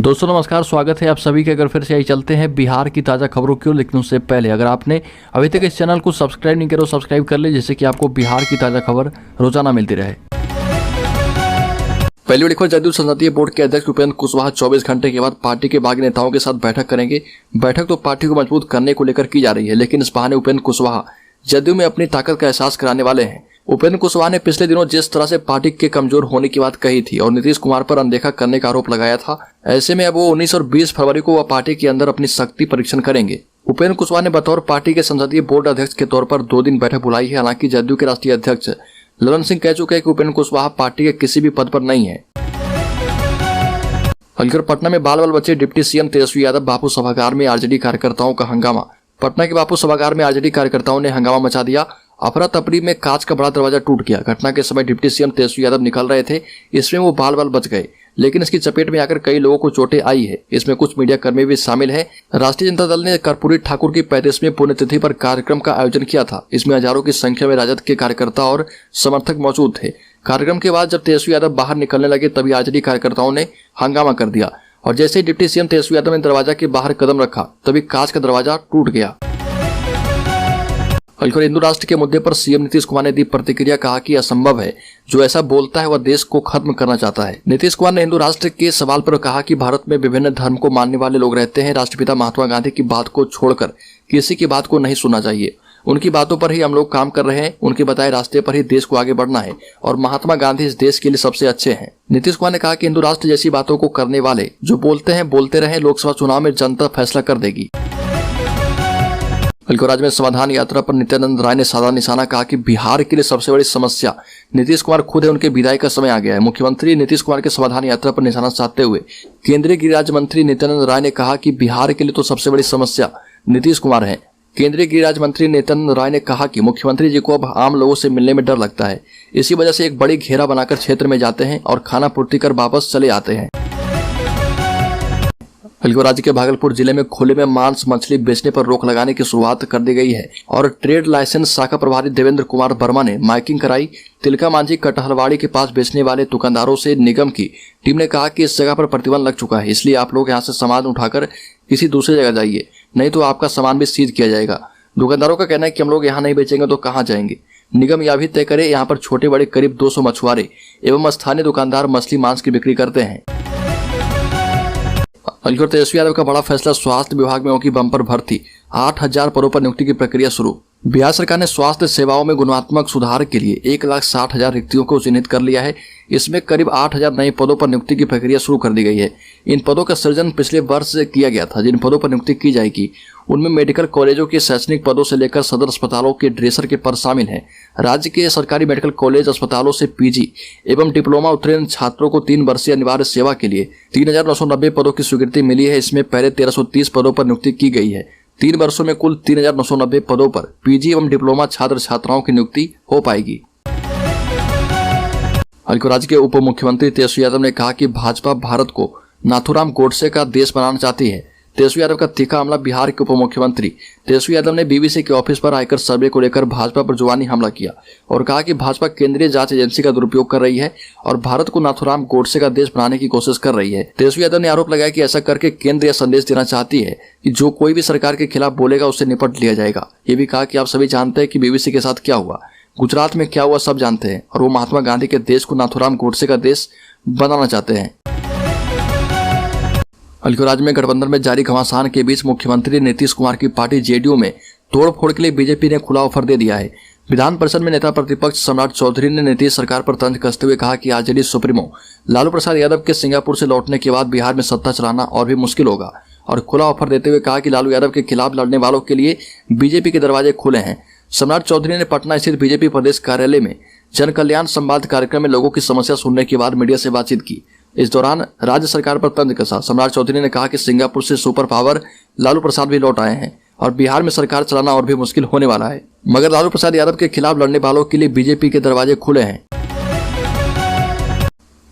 दोस्तों नमस्कार, स्वागत है आप सभी के। अगर फिर से आई चलते हैं बिहार की ताज़ा खबरों की ओर, लेकिन उससे पहले अगर आपने अभी तक इस चैनल को सब्सक्राइब नहीं किया तो सब्सक्राइब कर ले, जिससे कि आपको बिहार की ताज़ा खबर रोजाना मिलती रहे। पहली बड़ी खबर, जदयू संसदीय बोर्ड के अध्यक्ष उपेंद्र कुशवाहा 24 घंटे के बाद पार्टी के बागी नेताओं के साथ बैठक करेंगे। बैठक तो पार्टी को मजबूत करने को लेकर की जा रही है, लेकिन इस बहाने उपेंद्र कुशवाहा जदयू में अपनी ताकत का एहसास कराने वाले हैं। उपेंद्र कुशवाहा ने पिछले दिनों जिस तरह से पार्टी के कमजोर होने की बात कही थी और नीतीश कुमार पर अनदेखा करने का आरोप लगाया था, ऐसे में अब वो 19 और 20 फरवरी को वह पार्टी के अंदर अपनी शक्ति परीक्षण करेंगे। उपेंद्र कुशवाहा ने बतौर पार्टी के संसदीय बोर्ड अध्यक्ष के तौर पर 2 दिन बैठक बुलाई है। हालांकि जदयू के राष्ट्रीय अध्यक्ष ललन सिंह कह चुके हैं कि उपेंद्र कुशवाहा पार्टी के किसी भी पद पर नहीं है। पटना में बाल बच्चे डिप्टी सीएम तेजस्वी यादव बापू सभागार में आरजेडी कार्यकर्ताओं का हंगामा। पटना के बापू सभागार में आरजेडी कार्यकर्ताओं ने हंगामा मचा दिया। अफरा तफरी में कांच का बड़ा दरवाजा टूट गया। घटना के समय डिप्टी सीएम तेजस्वी यादव निकल रहे थे, इसमें वो बाल बच गए, लेकिन इसकी चपेट में आकर कई लोगों को चोटें आई है। इसमें कुछ मीडिया कर्मी भी शामिल हैं। राष्ट्रीय जनता दल ने कर्पूरी ठाकुर की 35वीं पुण्यतिथि पर कार्यक्रम का आयोजन किया था। इसमें हजारों की संख्या में राजद के कार्यकर्ता और समर्थक मौजूद थे। कार्यक्रम के बाद जब तेजस्वी यादव बाहर निकलने लगे तभी आरजेडी कार्यकर्ताओं ने हंगामा कर दिया और जैसे ही डिप्टी सीएम तेजस्वी यादव ने दरवाजा के बाहर कदम रखा तभी कांच का दरवाजा टूट गया। हिंदू राष्ट्र के मुद्दे पर सीएम नीतीश कुमार ने दी प्रतिक्रिया, कहा कि असंभव है, जो ऐसा बोलता है वह देश को खत्म करना चाहता है। नीतीश कुमार ने हिंदू राष्ट्र के सवाल पर कहा कि भारत में विभिन्न धर्म को मानने वाले लोग रहते हैं। राष्ट्रपिता महात्मा गांधी की बात को छोड़कर किसी की बात को नहीं सुनना चाहिए। उनकी बातों पर ही हम लोग काम कर रहे हैं। उनके बताए रास्ते पर ही देश को आगे बढ़ना है और महात्मा गांधी इस देश के लिए सबसे अच्छे हैं। नीतीश कुमार ने कहा कि हिंदू राष्ट्र जैसी बातों को करने वाले जो बोलते हैं बोलते रहे, लोकसभा चुनाव में जनता फैसला कर देगी। राज्य में समाधान यात्रा पर नित्यानंद राय ने साधा निशाना, कहा कि बिहार के लिए सबसे बड़ी समस्या नीतीश कुमार खुद है, उनके विदाई का समय आ गया है। मुख्यमंत्री नीतीश कुमार के समाधान यात्रा पर निशाना साधते हुए केंद्रीय गृह राज्य मंत्री नित्यानंद राय ने कहा कि बिहार के लिए तो सबसे बड़ी समस्या नीतीश कुमार है। केंद्रीय गृह राज्य मंत्री नित्यानंद राय ने कहा कि मुख्यमंत्री जी को अब आम लोगों से मिलने में डर लगता है, इसी वजह से एक बड़ी घेरा बनाकर क्षेत्र में जाते हैं और खाना पूर्ति कर वापस चले आते हैं। राज्य के भागलपुर जिले में खुले में मांस मछली बेचने पर रोक लगाने की शुरुआत कर दी गई है और ट्रेड लाइसेंस शाखा प्रभारी देवेंद्र कुमार वर्मा ने माइकिंग कराई। तिलका मांझी कटहलवाड़ी के पास बेचने वाले दुकानदारों से निगम की टीम ने कहा कि इस जगह पर प्रतिबंध लग चुका है, इसलिए आप लोग यहाँ से सामान उठाकर किसी दूसरी जगह जाइए, नहीं तो आपका सामान भी सीज किया जाएगा। दुकानदारों का कहना है कि हम लोग यहाँ नहीं बेचेंगे तो कहाँ जाएंगे। निगम यह भी तय करे। यहाँ पर छोटे बड़े करीब 200 मछुआरे एवं स्थानीय दुकानदार मछली मांस की बिक्री करते हैं। तेजस्वी यादव का बड़ा फैसला, स्वास्थ्य विभाग में होगी बम्पर भर्ती, 8000 पदों पर नियुक्ति की प्रक्रिया शुरू। बिहार सरकार ने स्वास्थ्य सेवाओं में गुणात्मक सुधार के लिए 1,60,000 रिक्तियों को चिन्हित कर लिया है। इसमें करीब 8000 नए पदों पर नियुक्ति की प्रक्रिया शुरू कर दी गई है। इन पदों का सृजन पिछले वर्ष से किया गया था। जिन पदों पर नियुक्ति की जाएगी उनमें मेडिकल कॉलेजों के शैक्षणिक पदों से लेकर सदर अस्पतालों के ड्रेसर के पद शामिल हैं। राज्य के सरकारी मेडिकल कॉलेज अस्पतालों से पीजी एवं डिप्लोमा उत्तीर्ण छात्रों को 3 वर्षीय अनिवार्य सेवा के लिए 3990 पदों की स्वीकृति मिली है। इसमें पहले 1330 पदों पर नियुक्ति की गई है। 3 वर्षों में कुल 3990 पदों पर पीजी एवं डिप्लोमा छात्र छात्राओं की नियुक्ति हो पाएगी। राज्य के उप मुख्यमंत्री तेजस्वी यादव ने कहा कि भाजपा भारत को नाथूराम गोडसे का देश बनाना चाहती है। तेजस्वी यादव का तीखा हमला। बिहार के उप मुख्यमंत्री तेजस्वी यादव ने बीबीसी के ऑफिस पर आयकर सर्वे को लेकर भाजपा पर जुबानी हमला किया और कहा कि भाजपा केंद्रीय जांच एजेंसी का दुरुपयोग कर रही है और भारत को नाथूराम गोडसे का देश बनाने की कोशिश कर रही है। तेजस्वी यादव ने आरोप लगाया कि ऐसा करके केंद्र यह संदेश देना चाहती है कि जो कोई भी सरकार के खिलाफ बोलेगा उससे निपट लिया जाएगा। ये भी कहा कि आप सभी जानते हैं कि बीबीसी के साथ क्या हुआ, गुजरात में क्या हुआ सब जानते हैं और वो महात्मा गांधी के देश को नाथूराम गोडसे का देश बनाना चाहते हैं। राज्य में गठबंधन में जारी घमासान के बीच मुख्यमंत्री नीतीश कुमार की पार्टी जेडीयू में तोड़फोड़ के लिए बीजेपी ने खुला ऑफर दे दिया है। विधान परिषद में नेता प्रतिपक्ष सम्राट चौधरी ने नीतीश सरकार पर तंज कसते हुए कहा कि आरजेडी सुप्रीमो लालू प्रसाद यादव के सिंगापुर से लौटने के बाद बिहार में सत्ता चलाना और भी मुश्किल होगा और खुला ऑफर देते हुए कहा कि लालू यादव के खिलाफ लड़ने वालों के लिए बीजेपी के दरवाजे खुले हैं। सम्राट चौधरी ने पटना स्थित बीजेपी प्रदेश कार्यालय में जन कल्याण संवाद कार्यक्रम में लोगों की समस्या सुनने के बाद मीडिया से बातचीत की। इस दौरान राज्य सरकार पर तंज कसा। सम्राट चौधरी ने कहा कि सिंगापुर से सुपर पावर लालू प्रसाद भी लौट आए हैं और बिहार में सरकार चलाना और भी मुश्किल होने वाला है, मगर लालू प्रसाद यादव के खिलाफ लड़ने वालों के लिए बीजेपी के दरवाजे खुले हैं।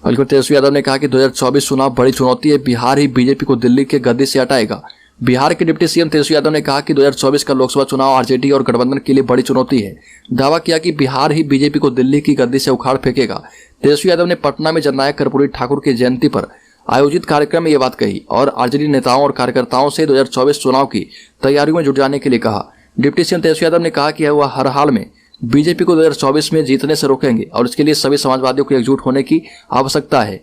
तेजस्वी यादव ने कहा कि 2024 चुनाव बड़ी चुनौती है, बिहार ही बीजेपी को दिल्ली के गद्दी से हटाएगा। बिहार के डिप्टी सीएम तेजस्वी यादव ने कहा कि 2024 का लोकसभा चुनाव आरजेडी और गठबंधन के लिए बड़ी चुनौती है। दावा किया कि बिहार ही बीजेपी को दिल्ली की गद्दी से उखाड़ फेंकेगा। तेजस्वी यादव ने पटना में जननायक कर्पूरी ठाकुर की जयंती पर आयोजित कार्यक्रम में ये बात कही और आरजेडी नेताओं और कार्यकर्ताओं से 2024 चुनाव की तैयारियों में जुट जाने के लिए कहा। डिप्टी सीएम तेजस्वी यादव ने कहा कि वह हर हाल में बीजेपी को 2024 में जीतने से रोकेंगे और इसके लिए सभी समाजवादियों को एकजुट होने की आवश्यकता है।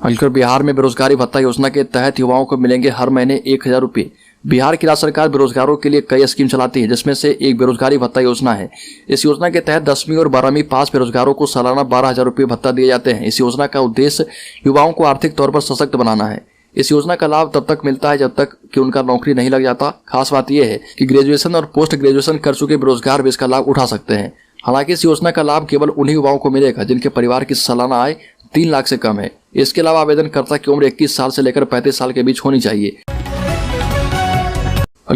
बिहार में बेरोजगारी भत्ता योजना के तहत युवाओं को मिलेंगे हर महीने 1000 रुपये। बिहार की राज्य सरकार बेरोजगारों के लिए कई स्कीम चलाती है, जिसमें से एक बेरोजगारी भत्ता योजना है। इस योजना के तहत 10वीं और 12वीं पास बेरोजगारों को सालाना 12,000 रुपये भत्ता दिए जाते हैं। इस योजना का उद्देश्य युवाओं को आर्थिक तौर पर सशक्त बनाना है। इस योजना का लाभ तब तक मिलता है जब तक कि उनका नौकरी नहीं लग जाता। खास बात यह है कि ग्रेजुएशन और पोस्ट ग्रेजुएशन कर चुके बेरोजगार भी इसका लाभ उठा सकते हैं। हालांकि इस योजना का लाभ केवल उन्हीं युवाओं को मिलेगा जिनके परिवार की सालाना आय 3 लाख से कम है। इसके अलावा आवेदनकर्ता की उम्र 21 साल से लेकर 35 साल के बीच होनी चाहिए।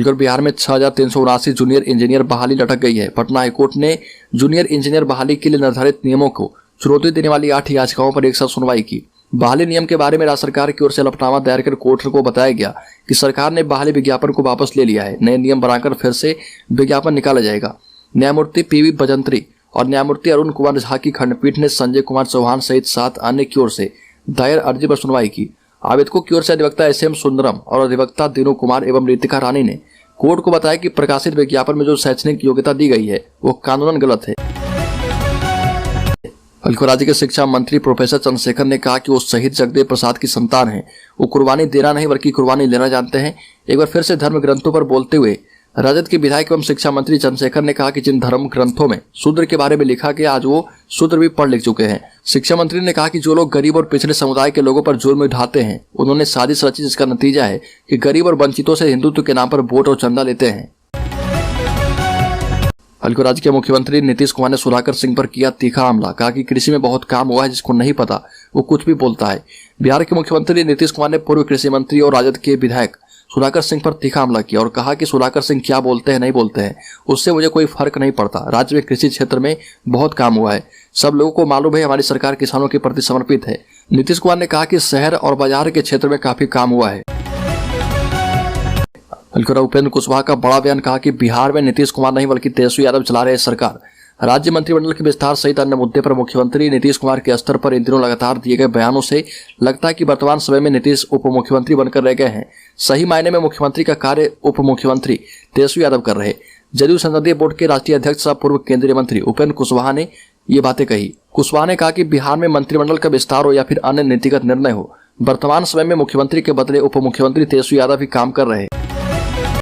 बिहार में 6,379 जूनियर इंजीनियर बहाली लटक गई है। पटना हाईकोर्ट ने जूनियर इंजीनियर बहाली के लिए निर्धारित नियमों को चुनौती देने वाली 8 याचिकाओं पर एक साथ सुनवाई की। बहाली नियम के बारे में राज्य सरकार की ओर से हलफनामा दायर कर कोर्ट को बताया गया कि सरकार ने बहाली विज्ञापन को वापस ले लिया है। नए नियम बनाकर फिर से विज्ञापन निकाला जाएगा। न्यायमूर्ति पीवी बजंत्री और न्यायमूर्ति अरुण कुमार झा की खंडपीठ ने संजय कुमार चौहान सहित 7 अन्य की ओर से दायर अर्जी पर सुनवाई की। आवेदकों की ओर से अधिवक्ता SM सुंदरम और अधिवक्ता दीनू कुमार एवं ऋतिका रानी ने कोर्ट को बताया कि प्रकाशित विज्ञापन में जो शैक्षणिक योग्यता दी गई है वो कानूनन गलत है। राज्य के शिक्षा मंत्री प्रोफेसर चंद्रशेखर ने कहा कि वो शहीद जगदेव प्रसाद की संतान हैं। वो कुर्बानी देना नहीं बल्कि कुर्बानी लेना जानते हैं। एक बार फिर से धर्म ग्रंथों पर बोलते हुए राजद के विधायक एवं शिक्षा मंत्री चंद्रशेखर ने कहा कि जिन धर्म ग्रंथों में शूद्र के बारे में लिखा गया आज वो शूद्र भी पढ़ लिख चुके हैं। शिक्षा मंत्री ने कहा कि जो लोग गरीब और पिछड़े समुदाय के लोगों पर जुर्म ढाते हैं उन्होंने साजिश रची, जिसका नतीजा है कि गरीब और वंचितों से हिंदुत्व के नाम पर वोट और चंदा लेते हैं। राज्य के मुख्यमंत्री नीतीश कुमार ने सुधाकर सिंह पर किया तीखा हमला। कहा कि कृषि में बहुत काम हुआ है, जिसको नहीं पता वो कुछ भी बोलता है। बिहार के मुख्यमंत्री नीतीश कुमार ने पूर्व कृषि मंत्री और राजद के विधायक सुधाकर सिंह पर तीखा हमला किया और कहा कि सुधाकर सिंह क्या बोलते हैं नहीं बोलते हैं उससे मुझे कोई फर्क नहीं पड़ता। राज्य में कृषि क्षेत्र में बहुत काम हुआ है। सब लोगों को मालूम है हमारी सरकार किसानों के प्रति समर्पित है। नीतीश कुमार ने कहा कि शहर और बाजार के क्षेत्र में काफी काम हुआ है। उपेंद्र कुशवाहा का बड़ा बयान। कहा कि बिहार में नीतीश कुमार नहीं बल्कि तेजस्वी यादव चला रहे सरकार। राज्य मंत्रिमंडल के विस्तार सहित अन्य मुद्दे पर मुख्यमंत्री नीतीश कुमार के स्तर पर इन दिनों लगातार दिए गए बयानों से लगता है कि वर्तमान समय में नीतीश उप मुख्यमंत्री बनकर रह गए हैं। सही मायने में मुख्यमंत्री का कार्य उप मुख्यमंत्री तेजस्वी यादव कर रहे। जदयू संसदीय बोर्ड के राष्ट्रीय अध्यक्ष सह पूर्व केंद्रीय मंत्री उपेंद्र कुशवाहा ने ये बातें कही। कुशवाहा ने कहा कि बिहार में मंत्रिमंडल का विस्तार हो या फिर अन्य नीतिगत निर्णय हो, वर्तमान समय में मुख्यमंत्री के बदले उप मुख्यमंत्री तेजस्वी यादव ही काम कर रहे हैं।